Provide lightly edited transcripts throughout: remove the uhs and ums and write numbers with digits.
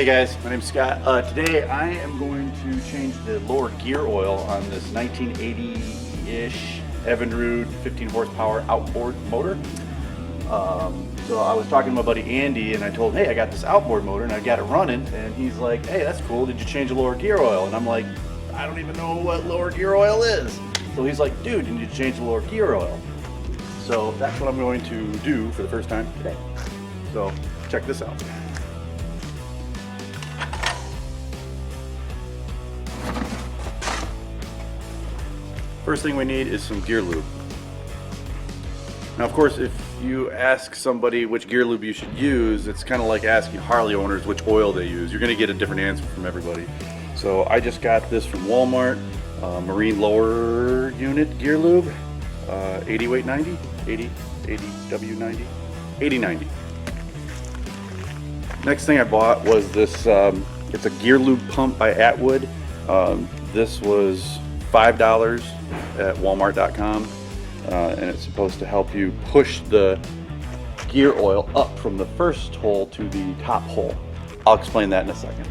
Hey guys, my name's Scott. Today I am going to change the lower gear oil on this 1980-ish Evinrude 15 horsepower outboard motor. So I was talking to my buddy Andy and I told him, hey, I got this outboard motor and I got it running, and he's like, hey, that's cool, did you change the lower gear oil? And I'm like, I don't even know what lower gear oil is. So he's like, dude, you need to change the lower gear oil. So that's what I'm going to do for the first time today. So check this out. First thing we need is some gear lube. Now, of course, if you ask somebody which gear lube you should use, it's kind of like asking Harley owners which oil they use. You're going to get a different answer from everybody. So I just got this from Walmart, Marine Lower Unit Gear Lube, 80 weight 90, 80 W90, 8090. Next thing I bought was this, it's a gear lube pump by Atwood. This was $5 at walmart.com, and it's supposed to help you push the gear oil up from the first hole to the top hole. I'll explain that in a second.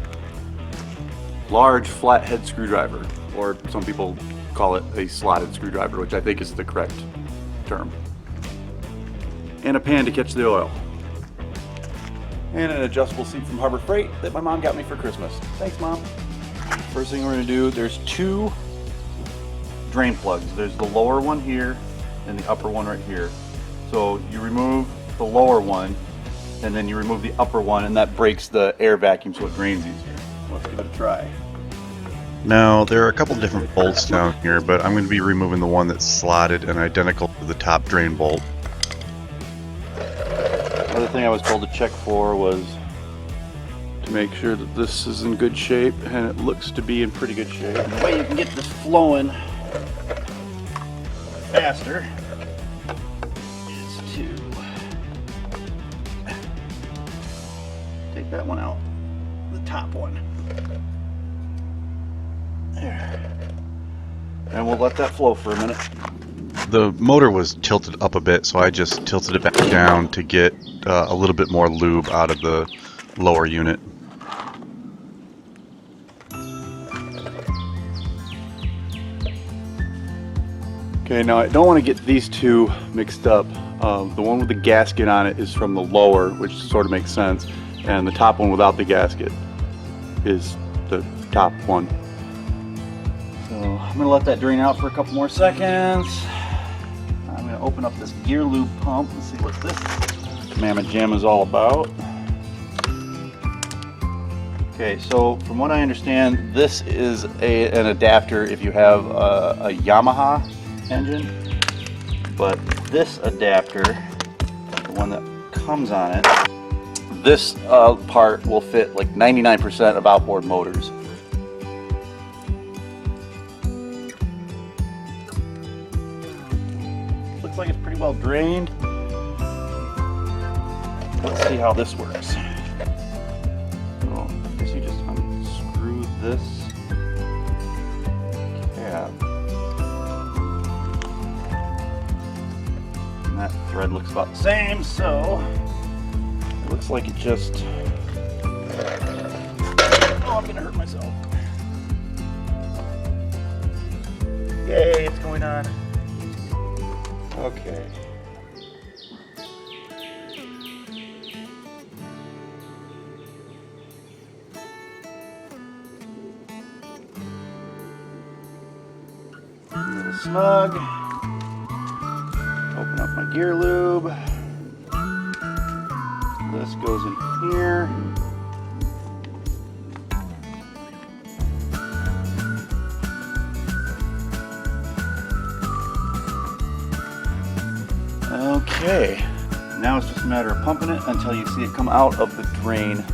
Large flathead screwdriver, or some people call it a slotted screwdriver, which I think is the correct term. And a pan to catch the oil. And an adjustable seat from Harbor Freight that my mom got me for Christmas. Thanks, Mom. First thing we're gonna do, there's two drain plugs. There's the lower one here and the upper one right here. So you remove the lower one and then you remove the upper one, and that breaks the air vacuum so it drains easier. Let's give it a try. Now, there are a couple different bolts down here, but I'm going to be removing the one that's slotted and identical to the top drain bolt. Another thing I was told to check for was to make sure that this is in good shape, and it looks to be in pretty good shape. And the way you can get this flowing faster is to take that one out, the top one. There. And we'll let that flow for a minute. The motor was tilted up a bit, so I just tilted it back down to get a little bit more lube out of the lower unit. Okay, now I don't want to get these two mixed up. The one with the gasket on it is from the lower, which sort of makes sense, and the top one without the gasket is the top one. So I'm going to let that drain out for a couple more seconds. I'm going to open up this gear lube pump and see what this mamma jam is all about. Okay, so from what I understand, this is an adapter if you have a Yamaha engine, but this adapter, the one that comes on it, this part will fit like 99% of outboard motors. Looks like it's pretty well drained. Let's see how this works. So I guess you just unscrew this cap. And that thread looks about the same, so it looks like it just... Oh, I'm gonna hurt myself. Yay, it's going on. Okay. A little snug. Open up my gear lube. This goes in here. Okay, now it's just a matter of pumping it until you see it come out of the drain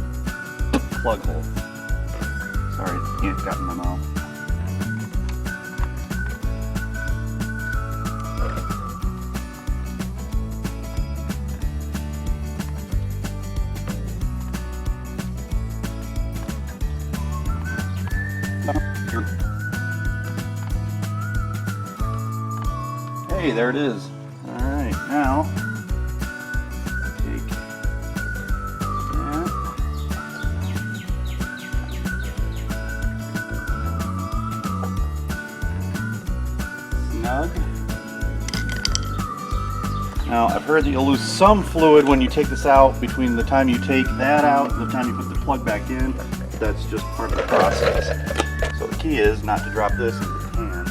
plug hole. Sorry, the ant got in my mouth. Hey, there it is. Alright, now take that snug. Now, I've heard that you'll lose some fluid when you take this out between the time you take that out and the time you put the plug back in. That's just part of the process. So the key is not to drop this into the pan.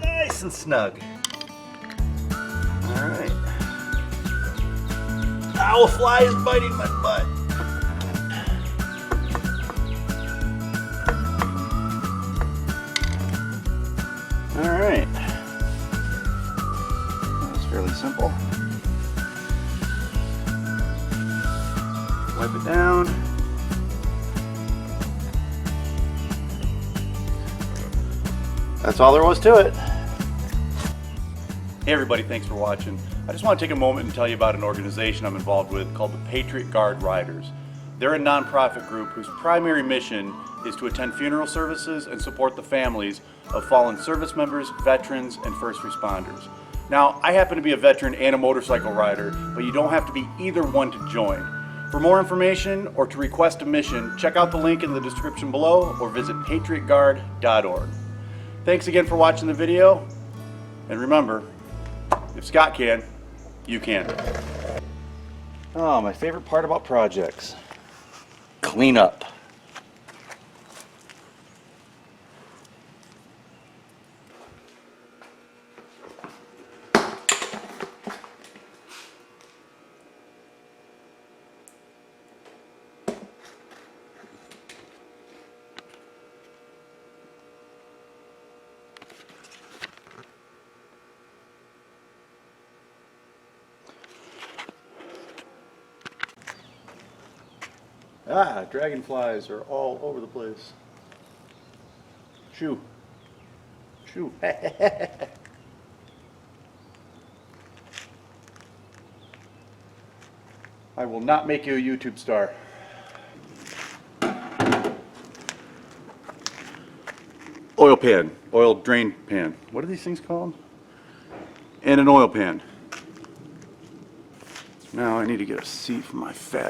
Nice and snug. All right. Owl fly is biting my butt. All right. That was fairly simple. Wipe it down. That's all there was to it. Hey everybody, thanks for watching. I just want to take a moment and tell you about an organization I'm involved with called the Patriot Guard Riders. They're a nonprofit group whose primary mission is to attend funeral services and support the families of fallen service members, veterans, and first responders. Now, I happen to be a veteran and a motorcycle rider, but you don't have to be either one to join. For more information or to request a mission, check out the link in the description below or visit patriotguard.org. Thanks again for watching the video, and remember, if Scott can, you can. Oh, my favorite part about projects. Clean up. Ah, dragonflies are all over the place. Shoo. Shoo. I will not make you a YouTube star. Oil pan, oil drain pan. What are these things called? And an oil pan. Now I need to get a seat for my fat